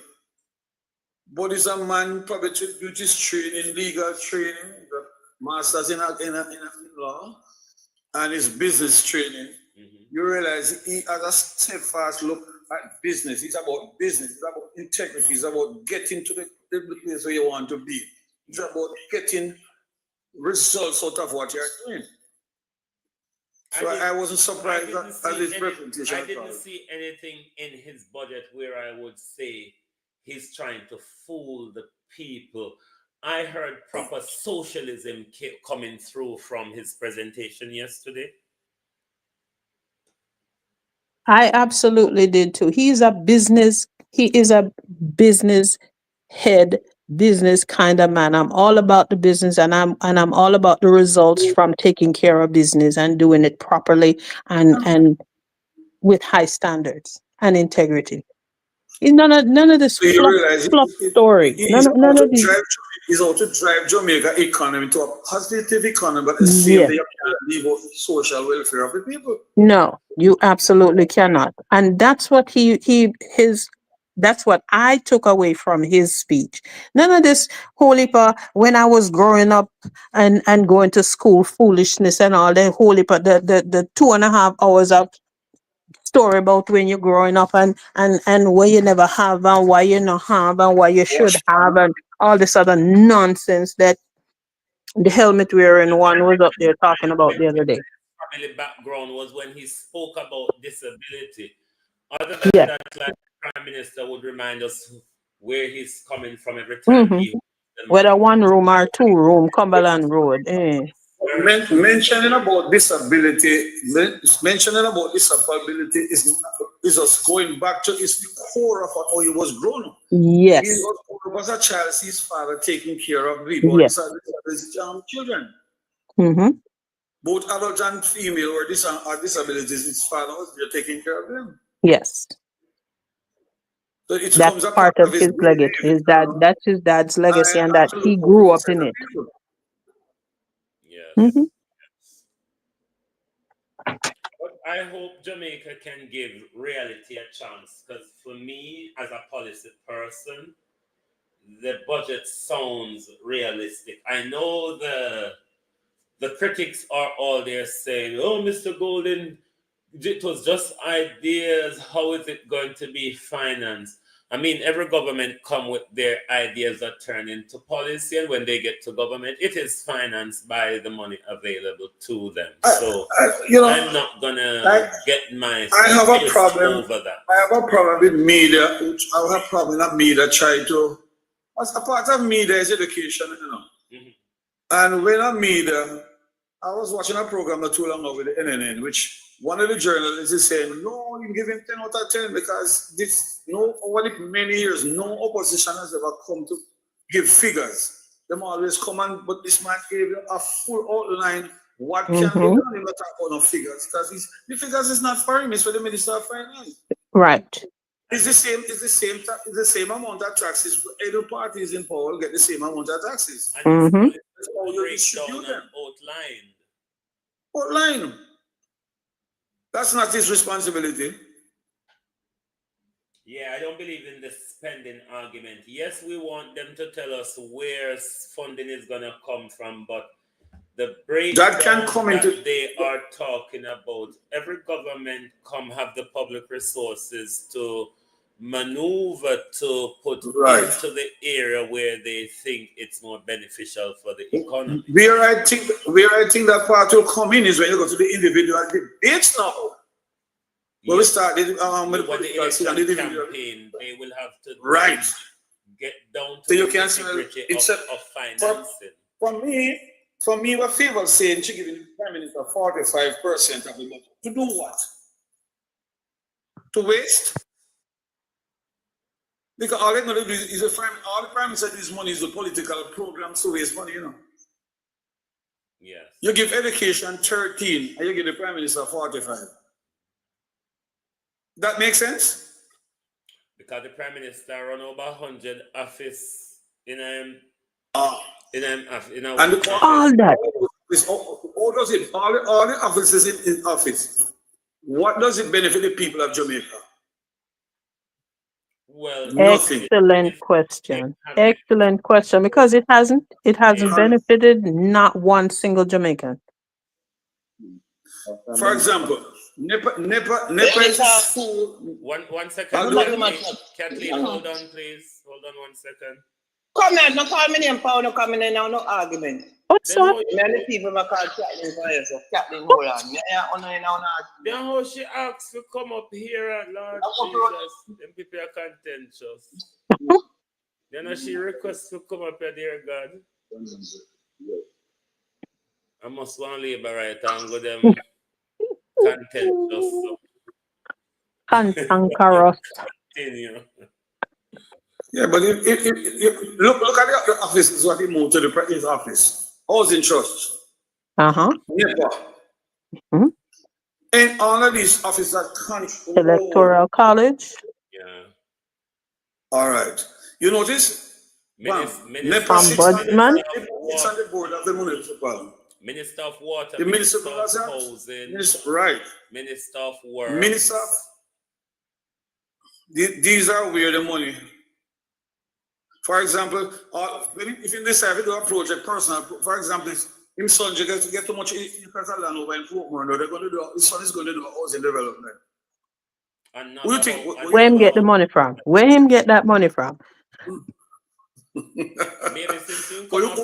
But he's a man probably to do his training, legal training, the masters in law, and his business training. You realize he has a steadfast look at business. It's about business. It's about integrity. It's about getting to the place where you want to be. It's about getting results out of what you're doing. So I wasn't surprised at his presentation. I didn't see anything in his budget where I would say he's trying to fool the people. I heard proper socialism coming through from his presentation yesterday. I absolutely did too. He is a business head, business kind of man. I'm all about the business, and I'm all about the results from taking care of business and doing it properly and with high standards and integrity. None of this So you realize fluff story. None of these. He's out to drive Jamaica economy to a positive economy, but at the same Yes. time, you can't leave out the social welfare of the people. No, you absolutely cannot. And that's what that's what I took away from his speech. None of this holy when I was growing up and going to school foolishness and all the holy the 2.5 hours of story about when you're growing up and what you never have and why you not have and why you should have and all this other nonsense that the helmet wearing one was up there talking about the other day. Family background was when he spoke about disability. Other than Yes. that, like the Prime Minister would remind us where he's coming from every time he whether 1 room or 2 room, Cumberland Road. Mentioning about disability is us going back to its core of how he was grown up. Yes. He was a child, see his father taking care of people, Yes. children. Mm-hmm. Both adult and female or disabilities, his father was there taking care of them. Yes. So it That's comes a part of his legacy. That's his dad's legacy, and that he grew up in it. Yes. Mm-hmm. But I hope Jamaica can give reality a chance, because for me, as a policy person, the budget sounds realistic. I know the critics are all there saying, "Oh, Mr. Golden, it was just ideas. How is it going to be financed?" I mean, every government come with their ideas that turn into policy, and when they get to government, it is financed by the money available to them. So I'm not gonna get my I have a problem over that. I have a problem with media, which I have a problem with media try to, as a part of media is education, you know. Mm-hmm. And when a media, I was watching a program not too long ago with the NNN, which one of the journalists is saying, no, you give him 10 out of 10 because over many years, no opposition has ever come to give figures. Them always come and, but this man gave you a full outline. What can be done? He's not talking about figures because the figures is not for him, it's for the Minister of Finance. Right. It's the same amount of taxes for either parties in power will get the same amount of taxes. And Mm-hmm. That's how you distribute them. Outline. That's not his responsibility. Yeah, I don't believe in the spending argument. Yes, we want them to tell us where funding is going to come from, but the breakdown that can come into they are talking about, every government have the public resources to maneuver to put into the area where they think it's more beneficial for the economy. Where I think that part will come in is when you go to the individual debates now. When we start with the election campaign, they will have to get down to so you the can nitty-gritty of financing. For me, what favor saying she giving the Prime Minister 45% of the money. To do what? To waste? Because all they're going to do is all the Prime Minister this money is the political program to waste money, you know. Yes. You give education 13 and you give the Prime Minister 45. That makes sense? Because the Prime Minister run over 100 office in all that. All the offices in office. What does it benefit the people of Jamaica? Well, nothing. Excellent question. Excellent question. Because it hasn't benefited not one single Jamaican. For example, NEPA is full. One second. Kathleen, hold on, please. Hold on 1 second. Come here, no call me name, no coming in now, no argument. What's Then up? how, Many people may call Kathleen for you, so Kathleen Holland. Yeah, then how she asked to come up here at Lord Jesus? Them people are contentious. Then she requests to come up here, dear God. I must want to labor right and go them contentious. Cantankerous. Continue. Yeah, but look at the office, is what he moved to his office. Housing trust. Uh-huh. Never. Mhm. And all of these offices are controlled. Electoral College. Yeah. All right. You notice? Minister Ombudsman. It's on the board of the municipal. Minister of Water, The Minister municipal of assets, Housing, right. Minister of Works. Minister, these are where the money. For example, if you decide to do a project personal, for example, his son get too much because of land over in Portmore, they're going to do. His son is going to do a housing development. Who do you think? Where him get the money from? Where him get that money from? Maybe since you come up,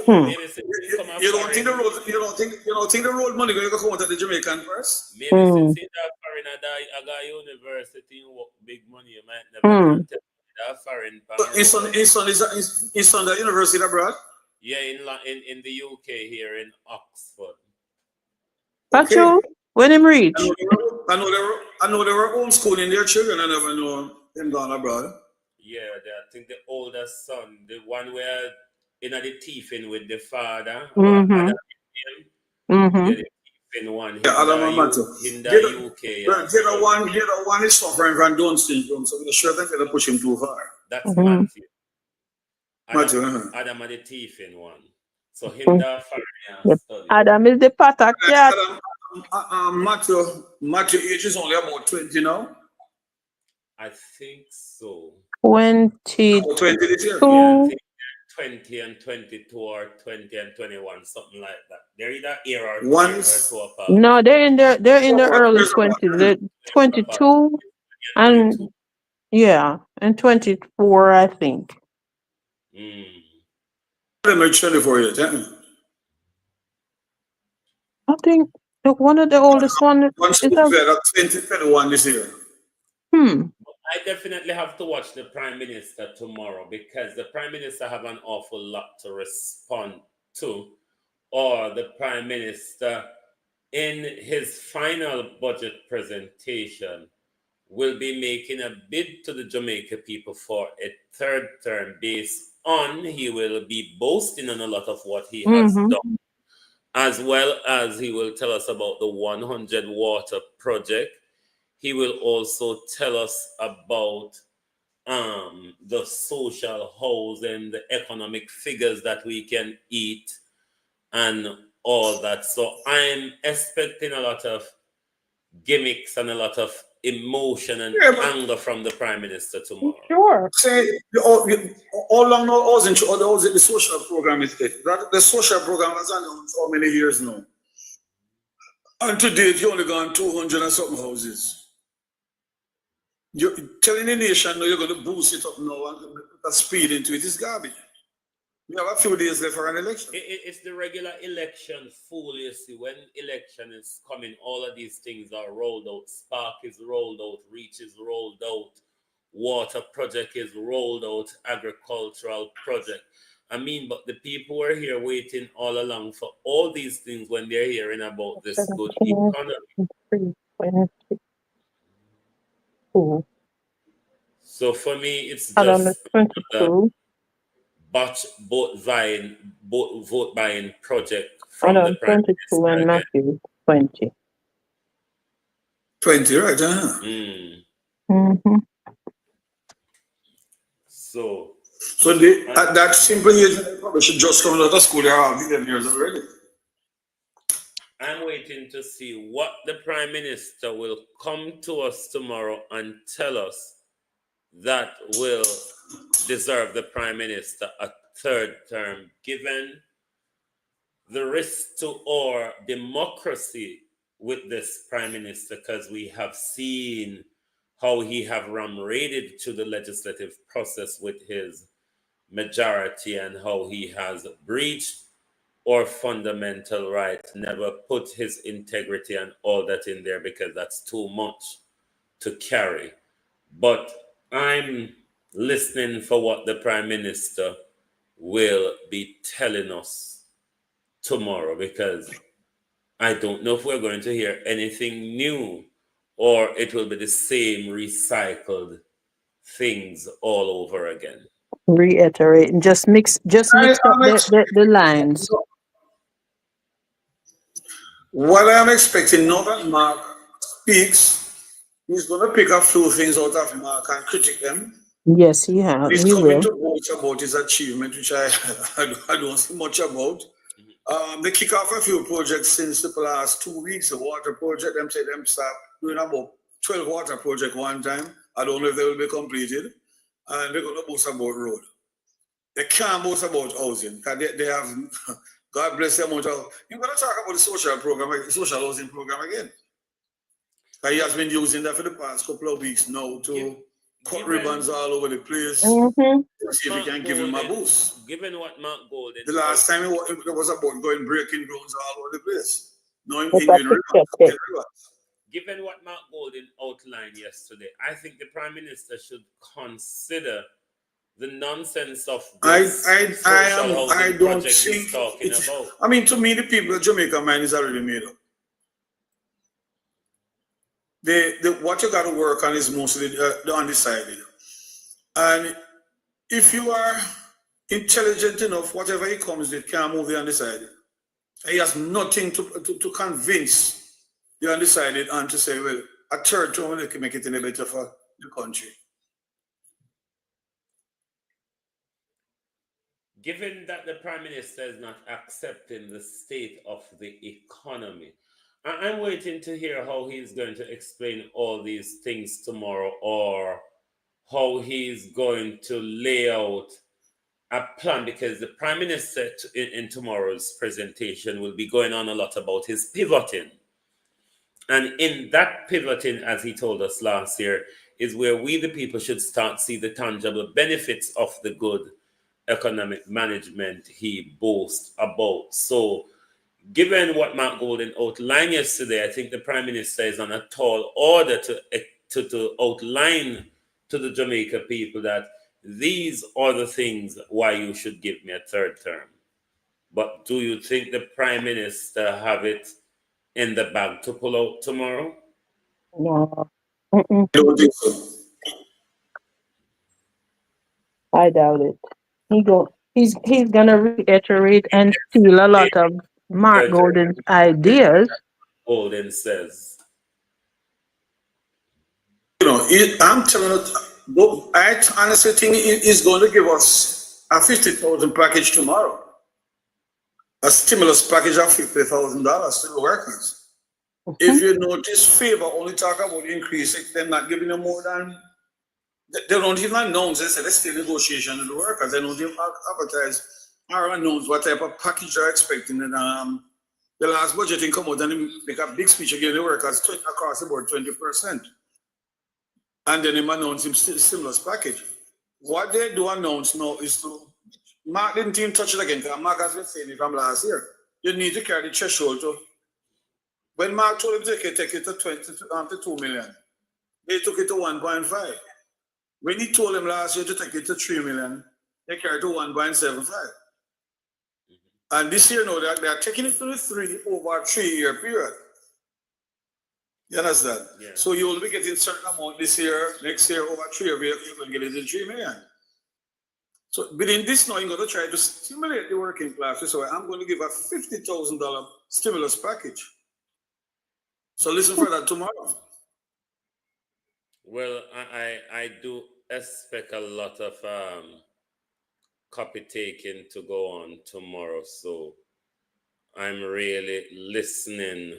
You don't think the road? You don't think the road money going to come out of the Jamaican first? Maybe since he's a foreign at a university, you work big money, you might never tell that foreign. His son the university abroad. Yeah, in the UK here in Oxford. That's true. When him reach? I know they were homeschooling their children. I never know them gone abroad. Yeah, I think the oldest son, the one where in the teething with the father, Mm-hmm. Yeah, the teething one. Yeah, Adam and in the UK. Get a one is suffering from Down syndrome, so we're sure they're going to push him too far. That's Matthew. Adam are the teething one. So him the foreign study. Adam is the patak cat. Matthew age is only about 20 now. I think so. 20 this year. Yeah, I think 20 and 22 or 20 and 21, something like that. They're either year or 2 apart. No, they're in the early 20s. They're 22 and and 24, I think. They make 24 years, I think one of the oldest one is 21 this year. I definitely have to watch the Prime Minister tomorrow because the Prime Minister have an awful lot to respond to, or the Prime Minister in his final budget presentation will be making a bid to the Jamaica people for a third term based on he will be boasting on a lot of what he has done, as well as he will tell us about the 100 water project. He will also tell us about the social housing, the economic figures that we can eat, and all that. So I'm expecting a lot of gimmicks and a lot of emotion and anger from the Prime Minister tomorrow. Sure. Say all along now, the social program is there. The social program has announced how many years now? And to date, you only gone 200 and something houses. You're telling the nation now you're going to boost it up now and put speed into it. It's garbage. We have a few days left for an election. It's the regular election fool, you see. When election is coming, all of these things are rolled out. Spark is rolled out. Reach is rolled out. Water project is rolled out. Agricultural project. I mean, but the people were here waiting all along for all these things when they're hearing about this good economy. So for me, it's just vote buying project from the Prime Minister. 22 and Matthew 20. 20, right? So at that simple age, they probably should just come out of school. They are 11 years already. I'm waiting to see what the Prime Minister will come to us tomorrow and tell us that will deserve the Prime Minister a third term, given the risk to our democracy with this Prime Minister, because we have seen how he have raided to the legislative process with his majority and how he has breached or fundamental rights, never put his integrity and all that in there because that's too much to carry. But I'm listening for what the Prime Minister will be telling us tomorrow, because I don't know if we're going to hear anything new or it will be the same recycled things all over again. Reiterate and just mix up am the lines. What I'm expecting now that Mark speaks, he's going to pick a few things out of Mark and critique them. Yes, He's he coming will. to boast about his achievement, which I don't see much about. They kick off a few projects since the last 2 weeks. The water project, them say them start doing about 12 water project one time. I don't know if they will be completed. And they're going to boast about road. They can't boast about housing because they have, God bless them. You're going to talk about the social program, the social housing program again. He has been using that for the past couple of weeks now to cut ribbons all over the place. See if he can give him a boost. Given what Mark Golden, the last time it was about going breaking grounds all over the place. No, in given what Mark Golden outlined yesterday, I think the Prime Minister should consider the nonsense of this I don't project think he's talking about. I mean, to me, the people of Jamaica mind is already made up. What you got to work on is mostly the undecided. And if you are intelligent enough, whatever he comes with can't move the undecided. He has nothing to convince the undecided and to say, well, a third term can make it any better for the country. Given that the Prime Minister is not accepting the state of the economy, I'm waiting to hear how he's going to explain all these things tomorrow, or how he's going to lay out a plan, because the Prime Minister in tomorrow's presentation will be going on a lot about his pivoting. And in that pivoting, as he told us last year, is where we, the people, should start see the tangible benefits of the good economic management he boasts about. So, given what Mark Golden outlined yesterday, I think the Prime Minister is on a tall order to outline to the Jamaica people that these are the things why you should give me a third term. But do you think the Prime Minister have it in the bag to pull out tomorrow? No. I don't think so. I doubt it. He's gonna reiterate and steal a lot of Mark Golden's ideas. Golden says. I'm telling you, I honestly think he's going to give us a 50,000 package tomorrow. A stimulus package of $50,000 to the workers. If you notice, Favor only talk about increasing, they're not giving them more than. They don't even announce. They say there's still negotiation with the workers. They don't even advertise or announce what type of package they're expecting. And the last budgeting come out and they make a big speech again. The workers across the board 20%. And then they announce him stimulus package. What they do announce now is to. Mark didn't even touch it again because Mark has been saying it from last year. You need to carry the threshold to. When Mark told him to take it to 2 million, they took it to 1.5. When he told him last year to take it to 3 million, they carried to 1.75. And this year, now, they are taking it to the 3 over a 3-year period. You understand? Yeah. So you will be getting a certain amount this year, next year, over 3 years, you're going to get it in 3 million. So within this now, you're going to try to stimulate the working class. So I'm going to give a $50,000 stimulus package. So listen for that tomorrow. Well, I do expect a lot of copy taking to go on tomorrow. So I'm really listening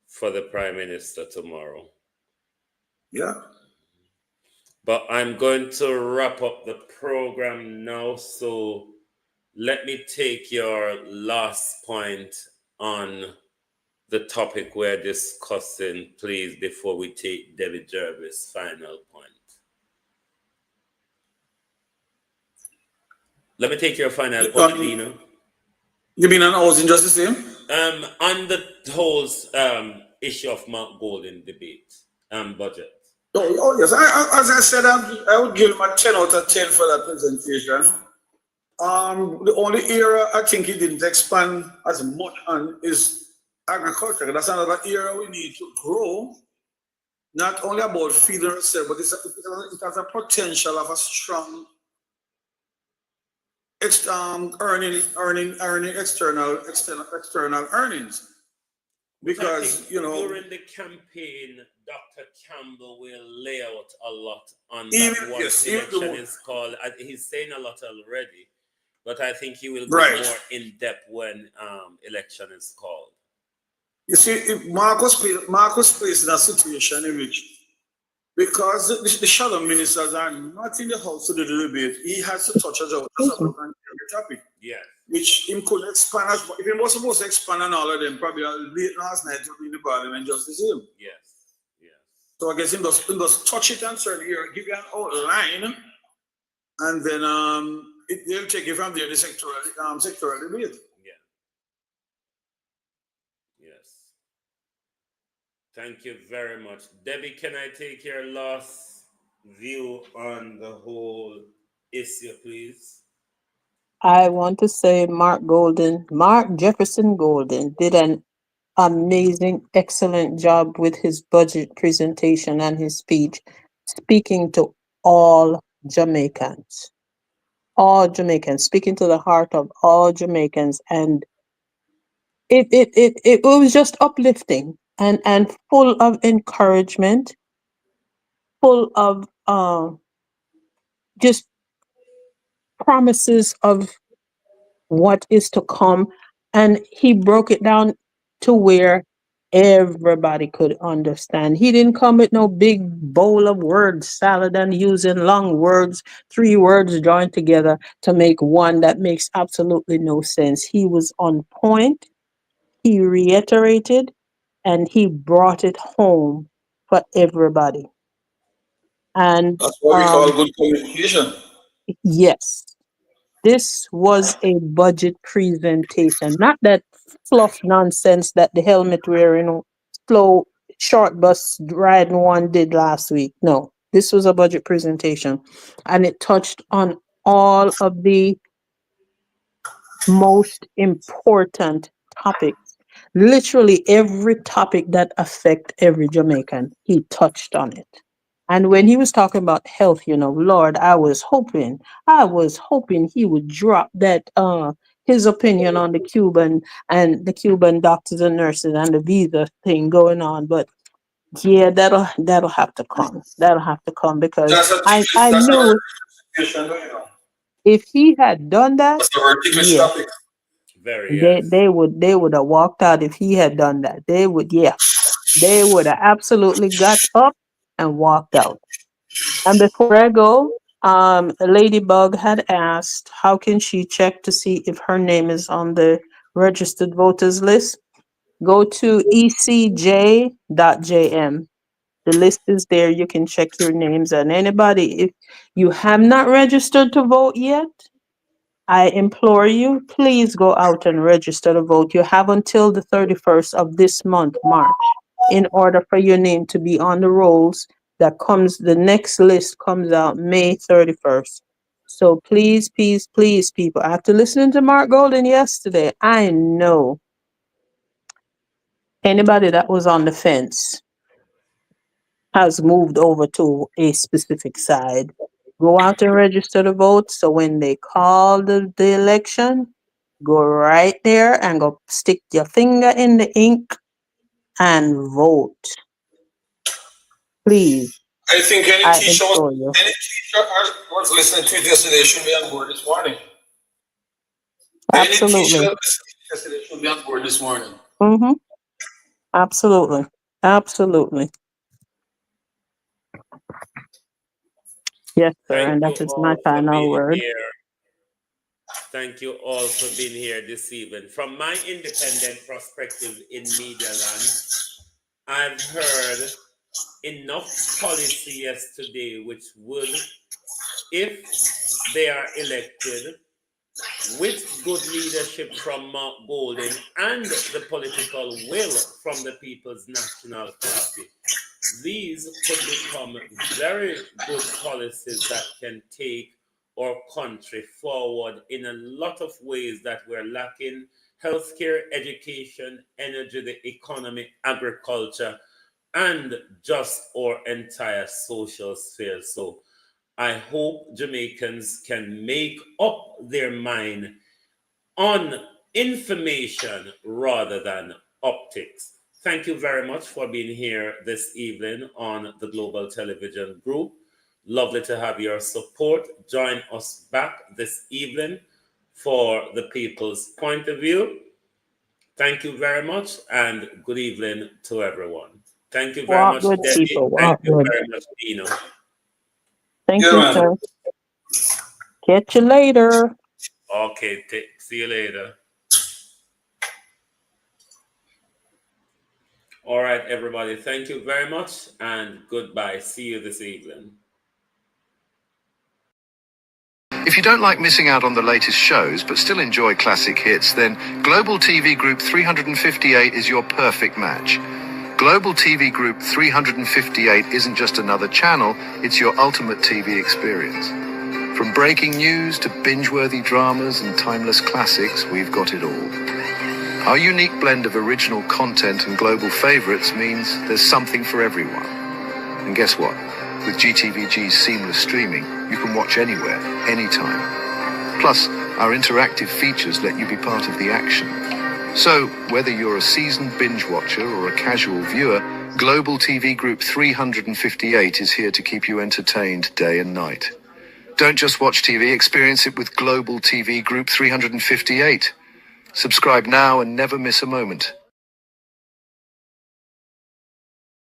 for the Prime Minister tomorrow. Yeah. But I'm going to wrap up the program now. So let me take your last point on the topic we're discussing, please, before we take David Jervis' final point. Let me take your final point, Dino. You mean on housing justice same? On the whole issue of Mount Golden debate budget. Oh yes. As I said, I would give him a 10 out of 10 for that presentation. The only area I think he didn't expand as much on is agriculture. That's another area we need to grow. Not only about feeding ourselves, but it has a potential of a strong earning external earnings. Because during the campaign, Dr. Campbell will lay out a lot on that once election is called. He's saying a lot already, but I think he will go more in depth when election is called. You see, if Marcus placed in a situation in which, because the shadow ministers are not in the house to do the debate, he has to touch us out as a topic. Yeah. Which him could expand as if he was supposed to expand on all of them, probably late last night to be in the parliament just the same. Yes. So I guess him just touch it and sort of give you an outline, and then they'll take it from there, the sectoral debate. Yes. Thank you very much. Debbie, can I take your last view on the whole issue, please? I want to say Mark Jefferson Golden did an amazing, excellent job with his budget presentation and his speech, speaking to all Jamaicans. All Jamaicans, speaking to the heart of all Jamaicans. And it was just uplifting and full of encouragement, full of just promises of what is to come. And he broke it down to where everybody could understand. He didn't come with no big bowl of word salad and using long words, 3 words joined together to make one that makes absolutely no sense. He was on point, he reiterated, and he brought it home for everybody. And that's what we call good communication. yes, this was a budget presentation, not that fluff nonsense that the helmet wearing, slow, short bus riding one did last week. No, this was a budget presentation, and it touched on all of the most important topics. Literally every topic that affect every Jamaican, he touched on it. And when he was talking about health, Lord, I was hoping he would drop that his opinion on the Cuban doctors and nurses and the visa thing going on. But yeah, that'll have to come. That'll have to come because I knew if he had done that, yeah, very yes. they would have walked out if he had done that. They would have absolutely got up and walked out. And before I go, Ladybug had asked, how can she check to see if her name is on the registered voters list? Go to ecj.jm. The list is there. You can check your names. And anybody, if you have not registered to vote yet, I implore you, please go out and register to vote. You have until the 31st of this month, March, in order for your name to be on the rolls. The next list comes out May 31st. So please, please, please, people, after listening to Mark Golden yesterday, I know anybody that was on the fence has moved over to a specific side. Go out and register to vote. So when they call the election, go right there and go stick your finger in the ink and vote. Please. I think any I teacher implore you. was listening to it yesterday should be on board this morning. Absolutely. Any teacher yesterday should be on board this morning. Mm-hmm. Absolutely. Absolutely. Yes, sir. Thank And you that is all my for final being word. here. Thank you all for being here this evening. From my independent perspective in Media Land, I've heard enough policy yesterday which would, if they are elected, with good leadership from Mark Golding and the political will from the People's National Party, these could become very good policies that can take our country forward in a lot of ways that we're lacking: healthcare, education, energy, the economy, agriculture, and just our entire social sphere. So I hope Jamaicans can make up their mind on information rather than optics. Thank you very much for being here this evening on the Global Television Group. Lovely to have your support. Join us back this evening for the People's Point of View. Thank you very much, and good evening to everyone. Thank you very much, Debbie. Thank you very much, Dino. Thank you, sir. Catch you later. Okay, see you later. All right, everybody. Thank you very much, and goodbye. See you this evening. If you don't like missing out on the latest shows but still enjoy classic hits, then Global TV Group 358 is your perfect match. Global TV Group 358 isn't just another channel, it's your ultimate TV experience. From breaking news to binge-worthy dramas and timeless classics, we've got it all. Our unique blend of original content and global favorites means there's something for everyone. And guess what? With GTVG's seamless streaming, you can watch anywhere, anytime. Plus, our interactive features let you be part of the action. So, whether you're a seasoned binge watcher or a casual viewer, Global TV Group 358 is here to keep you entertained day and night. Don't just watch TV, experience it with Global TV Group 358. Subscribe now and never miss a moment.